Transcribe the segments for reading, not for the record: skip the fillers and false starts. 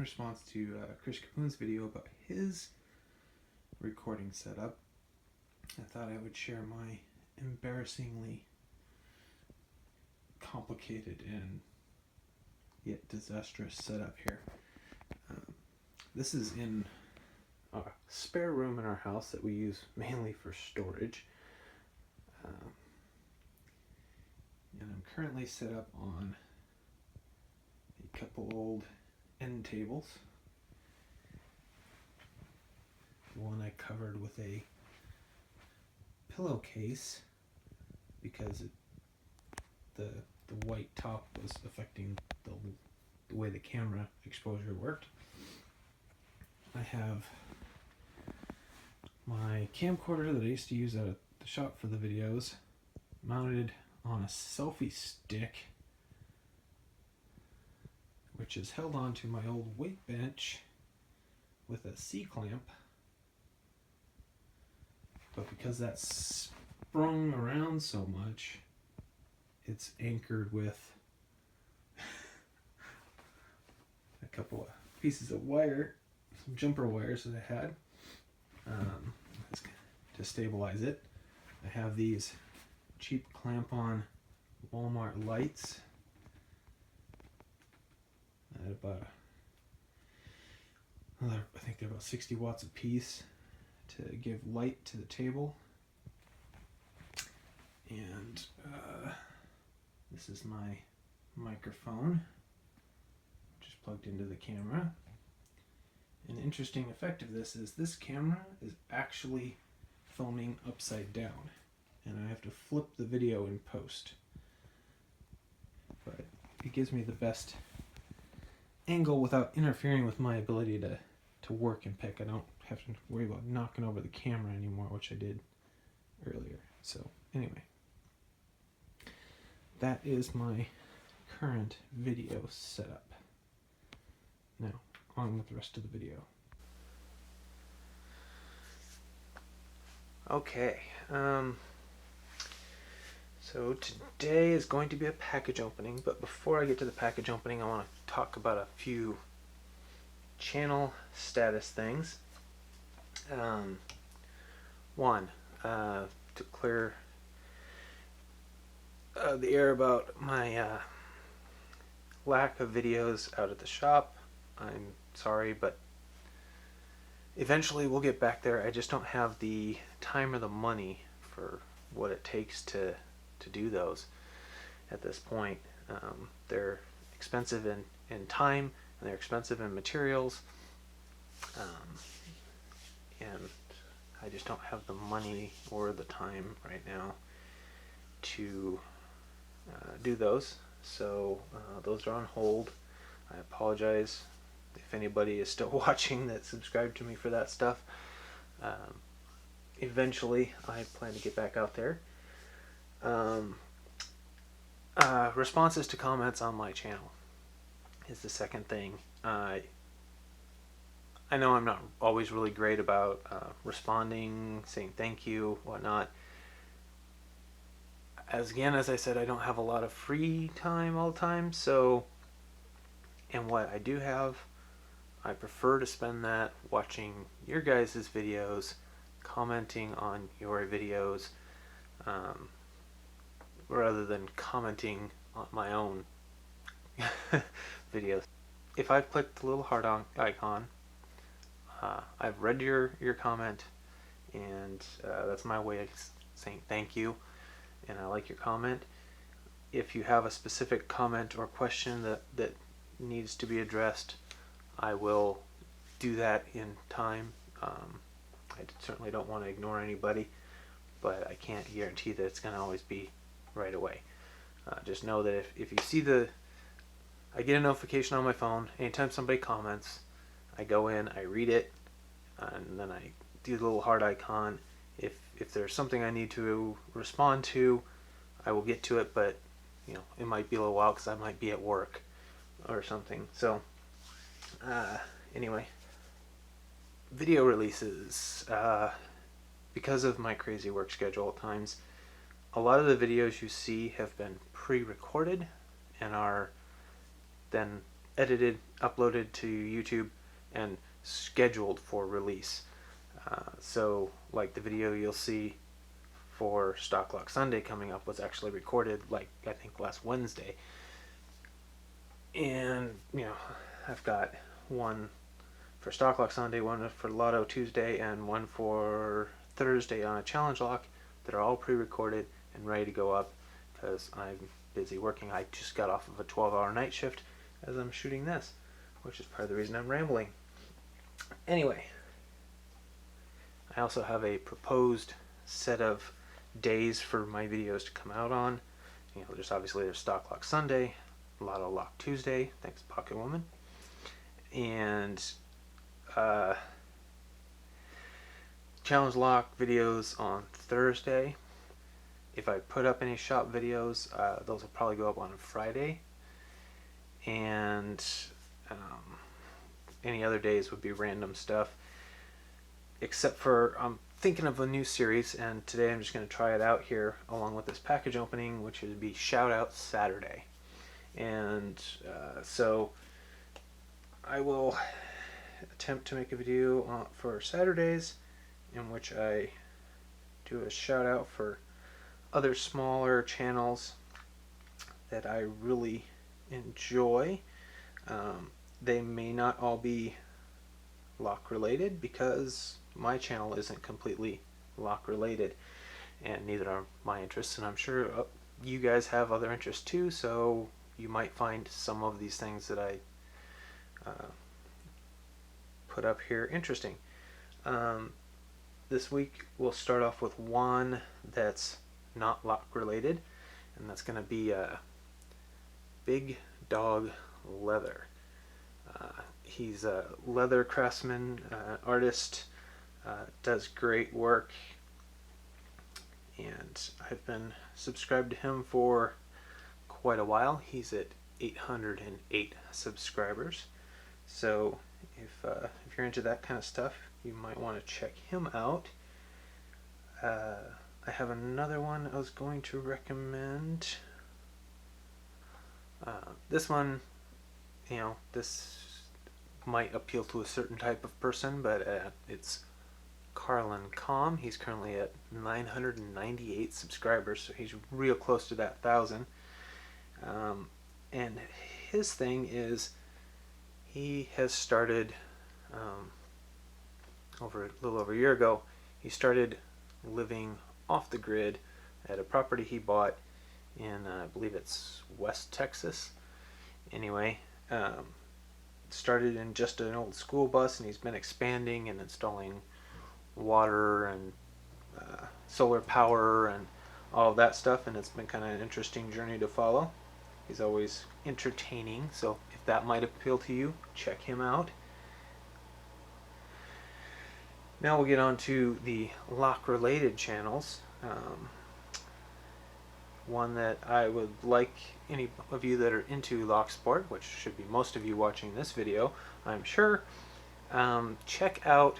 response to Chris Capoon's video about his recording setup, I thought I would share my embarrassingly complicated and yet disastrous setup here. This is in a spare room in our house that we use mainly for storage. And I'm currently set up on a couple old end tables. One I covered with a pillowcase because the white top was affecting the way the camera exposure worked. I have my camcorder that I used to use at the shop for the videos mounted on a selfie stick, which is held onto my old weight bench with a C-clamp. But because that's sprung around so much, it's anchored with a couple of pieces of wire, some jumper wires that I had to stabilize it. I have these cheap clamp-on Walmart lights at about, I think they're about 60 watts a piece to give light to the table. And this is my microphone, which is plugged into the camera. An interesting effect of this camera is actually filming upside down, and I have to flip the video in post. But it gives me the best angle without interfering with my ability to work and pick. I don't have to worry about knocking over the camera anymore, which I did earlier. So anyway, that is my current video setup. Now, on with the rest of the video. Okay, so today is going to be a package opening, but before I get to the package opening, I want to talk about a few channel status things. One, to clear the air about my lack of videos out at the shop. I'm sorry, but eventually we'll get back there. I just don't have the time or the money for what it takes to do those at this point. They're expensive in time, and they're expensive in materials, and I just don't have the money or the time right now to do those. So those are on hold. I apologize if anybody is still watching that subscribed to me for that stuff. Eventually I plan to get back out there. Responses to comments on my channel is the second thing. I know I'm not always really great about responding, saying thank you, whatnot. As I said, I don't have a lot of free time all the time, so, and what I do have, I prefer to spend that watching your guys' videos, commenting on your videos, rather than commenting on my own videos. If I've clicked the little heart icon, I've read your comment, and that's my way of saying thank you, and I like your comment. If you have a specific comment or question that needs to be addressed, I will do that in time. I certainly don't want to ignore anybody, but I can't guarantee that it's going to always be right away. Just know that if you see I get a notification on my phone anytime somebody comments. I go in, I read it, and then I do the little heart icon. If there's something I need to respond to, I will get to it, but it might be a little while because I might be at work or something. So anyway, video releases. Because of my crazy work schedule at times, a lot of the videos you see have been pre-recorded and are then edited uploaded to YouTube and scheduled for release. So like the video you'll see for Stock Lock Sunday coming up was actually recorded like I think last Wednesday. And I've got one for Stock Lock Sunday, one for Lotto Tuesday, and one for Thursday on a challenge lock that are all pre-recorded and ready to go up because I'm busy working. I just got off of a 12-hour night shift as I'm shooting this, which is part of the reason I'm rambling. Anyway, I also have a proposed set of days for my videos to come out on. There's Stock Lock Sunday, Lotto Lock Tuesday, thanks Pocket Woman, and challenge lock videos on Thursday. If I put up any shop videos, those will probably go up on Friday, and any other days would be random stuff, except for I'm thinking of a new series, and today I'm just going to try it out here along with this package opening, which would be Shoutout Saturday. And so I will attempt to make a video for Saturdays in which I do a shout out for other smaller channels that I really enjoy. They may not all be lock related because my channel isn't completely lock related, and neither are my interests, and I'm sure you guys have other interests too, so you might find some of these things that I put up here interesting. This week we'll start off with one that's not lock related, and that's going to be Big Dog Leather. He's a leather craftsman, artist, does great work, and I've been subscribed to him for quite a while. He's at 808 subscribers, so if you're into that kind of stuff, you might want to check him out. I have another one I was going to recommend. This one, this might appeal to a certain type of person, but it's Carlin Comm. He's currently at 998 subscribers, so he's real close to that 1,000. And his thing is he has started a little over a year ago. He started living off the grid at a property he bought in I believe it's West Texas. Anyway, started in just an old school bus, and he's been expanding and installing water and solar power and all of that stuff, and it's been kind of an interesting journey to follow. He's always entertaining, so if that might appeal to you, check him out. Now we'll get on to the lock related channels. One that I would like any of you that are into lock sport, which should be most of you watching this video, I'm sure, check out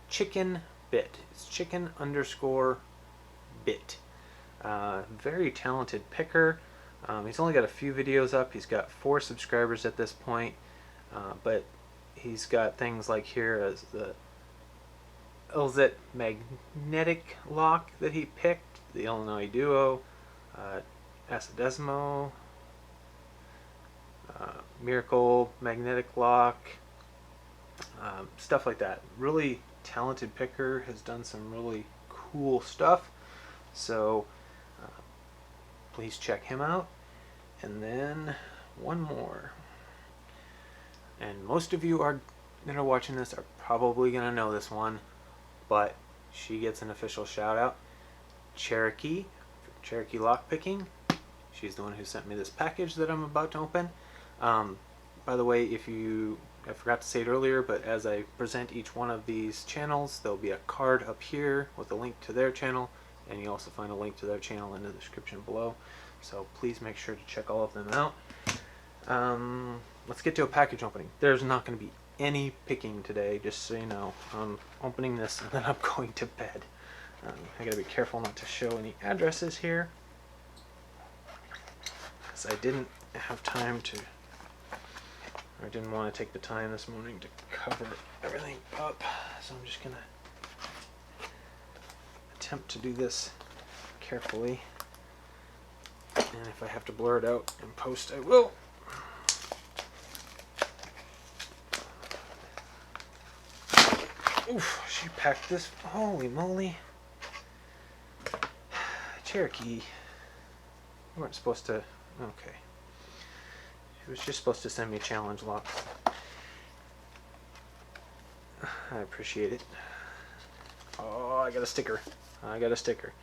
Chicken Bit. It's chicken_bit. Very talented picker. He's only got a few videos up. He's got 4 subscribers at this point, but he's got things like here as the LZ magnetic lock that he picked, the Illinois Duo, Acidesimo, Miracle magnetic lock, stuff like that. Really talented picker, has done some really cool stuff, so please check him out. And then one more, and most of you that are watching this are probably going to know this one, but she gets an official shout out. Cherokee lockpicking. She's the one who sent me this package that I'm about to open. By the way, I forgot to say it earlier, but as I present each one of these channels, there'll be a card up here with a link to their channel, and you also find a link to their channel in the description below. So please make sure to check all of them out. Let's get to a package opening. There's not going to be any picking today, just so you know. I'm opening this and then I'm going to bed. I gotta be careful not to show any addresses here, because I didn't have time to I didn't want to take the time this morning to cover everything up, so I'm just gonna attempt to do this carefully, and if I have to blur it out in post, I will. Oof, she packed this. Holy moly. Cherokee. You weren't supposed to. Okay. She was just supposed to send me challenge locks. I appreciate it. Oh, I got a sticker. I got a sticker.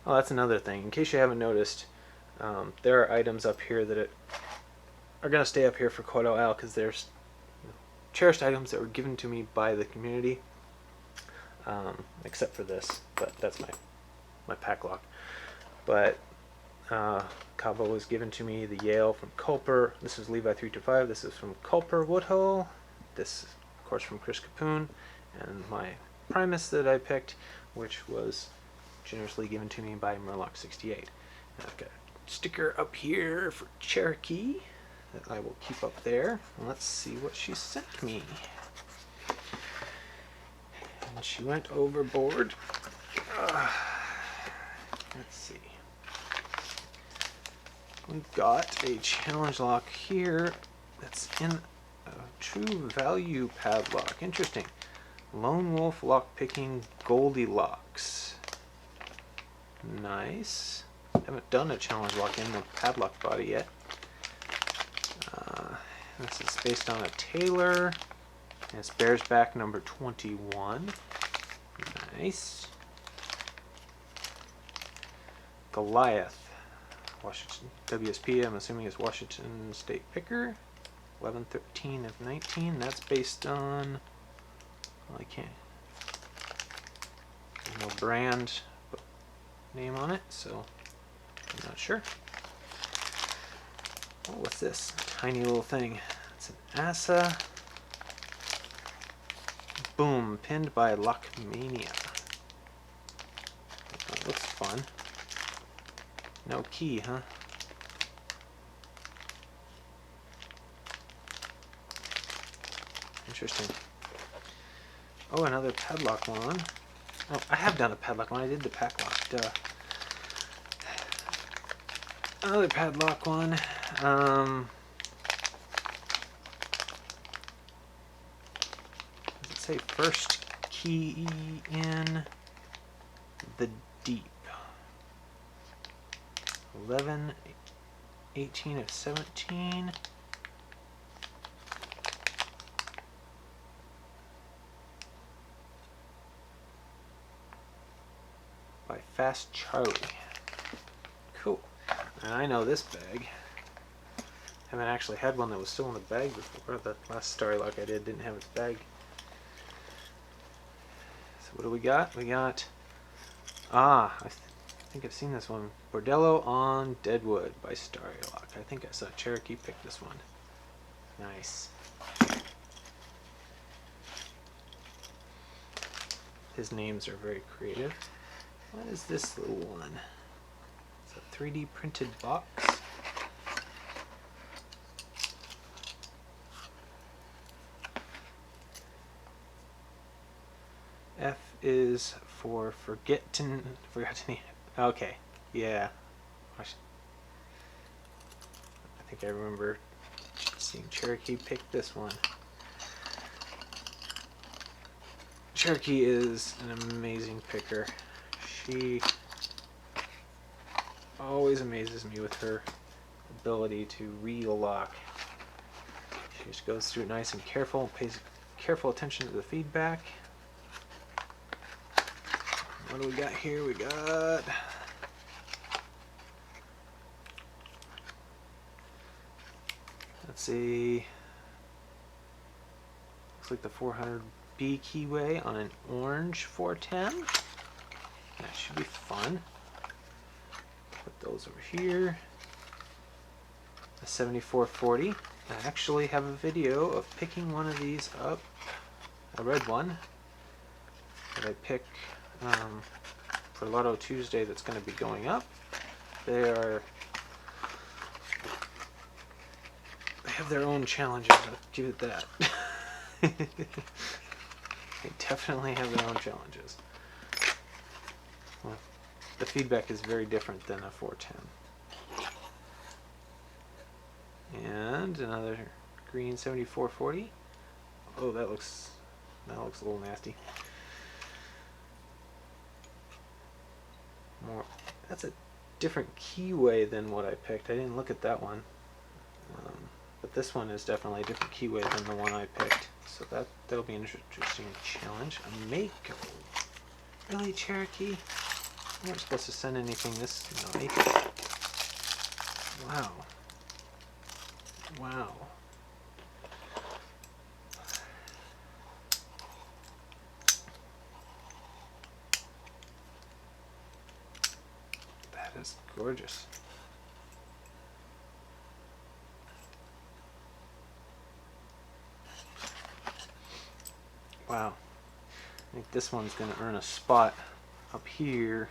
Oh, that's another thing. In case you haven't noticed, there are items up here that are going to stay up here for quite a while because there's cherished items that were given to me by the community, except for this, but that's my pack lock. But Cabo was given to me, the Yale from Culper. This is Levi 325. This is from Culper Woodhull. This, of course, from Chris Capoon. And my Primus that I picked, which was generously given to me by Murloc 68. And I've got a sticker up here for Cherokee that I will keep up there. And let's see what she sent me. And she went overboard. Let's see. We've got a challenge lock here that's in a true value padlock. Interesting. Lone Wolf Lockpicking Goldilocks. Nice. Haven't done a challenge lock in the padlock body yet. This is based on a Taylor. And it's Bears Back number 21. Nice. Goliath. Washington WSP, I'm assuming it's Washington State Picker. 11/13 of 19. That's based on. Well, I can't. There's no brand name on it, so I'm not sure. Oh, what's this? Tiny little thing. It's an Asa. Boom, pinned by Lockmania. That looks fun. No key, huh? Interesting. Oh, another padlock one. Oh, I have done a padlock one. I did the pack lock. Duh. Another padlock one. Does it say first key in the deep? 11/18 of 17. By Fast Charlie. Cool. And I know this bag. Haven't actually had one that was still in the bag before. The last Starry Lock I did didn't have its bag. So what do we got? We got... I think I've seen this one. Bordello on Deadwood by Starry Lock. I think I saw Cherokee pick this one. Nice. His names are very creative. What is this little one? It's a 3D printed box. F is for forgotten. Okay, yeah. I think I remember seeing Cherokee pick this one. Cherokee is an amazing picker. She always amazes me with her ability to read a lock. She just goes through it nice and careful, pays careful attention to the feedback. What do we got here? We got... Let's see... Looks like the 400B keyway on an orange 410. That should be fun. Put those over here. A 7440. I actually have a video of picking one of these up. A red one that I pick for Lotto Tuesday that's going to be going up. They have their own challenges, I'll give it that. They definitely have their own challenges. Well, the feedback is very different than a 410. And another green 7440. Oh, that looks a little nasty. More. That's a different keyway than what I picked. I didn't look at that one. But this one is definitely a different keyway than the one I picked. So that'll be an interesting challenge. A Mako. Really, Cherokee? You weren't supposed to send anything this night. Wow. Wow. That is gorgeous. Wow. I think this one's going to earn a spot up here.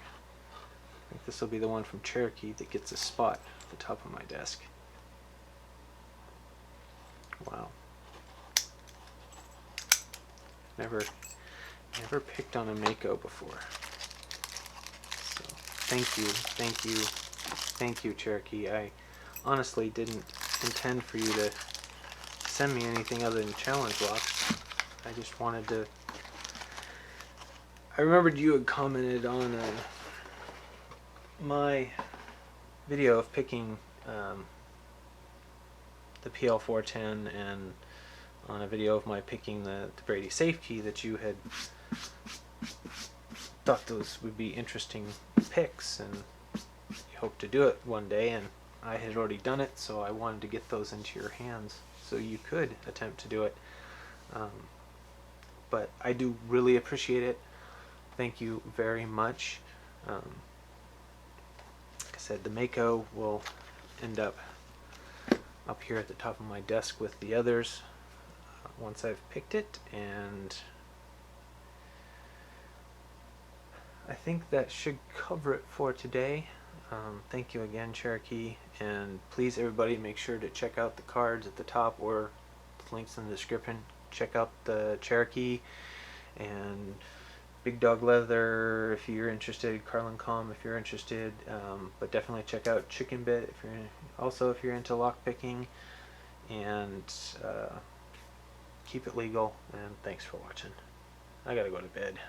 I think this will be the one from Cherokee that gets a spot at the top of my desk. Wow. Never picked on a Mako before. So thank you, Cherokee. I honestly didn't intend for you to send me anything other than challenge locks. I just wanted to. I remembered you had commented on my video of picking the PL410 and on a video of my picking the Brady safe key that you had thought those would be interesting picks and you hope to do it one day, and I had already done it, so I wanted to get those into your hands so you could attempt to do it. But I do really appreciate it. Thank you very much. Like I said, the Mako will end up here at the top of my desk with the others once I've picked it, and I think that should cover it for today. Thank you again, Cherokee, and please everybody make sure to check out the cards at the top or the links in the description. Check out the Cherokee and BiggDoggLeather if you're interested, Carlin Comm if you're interested, but definitely check out Chicken Bit if you're into lock picking, and keep it legal, and thanks for watching. I gotta go to bed.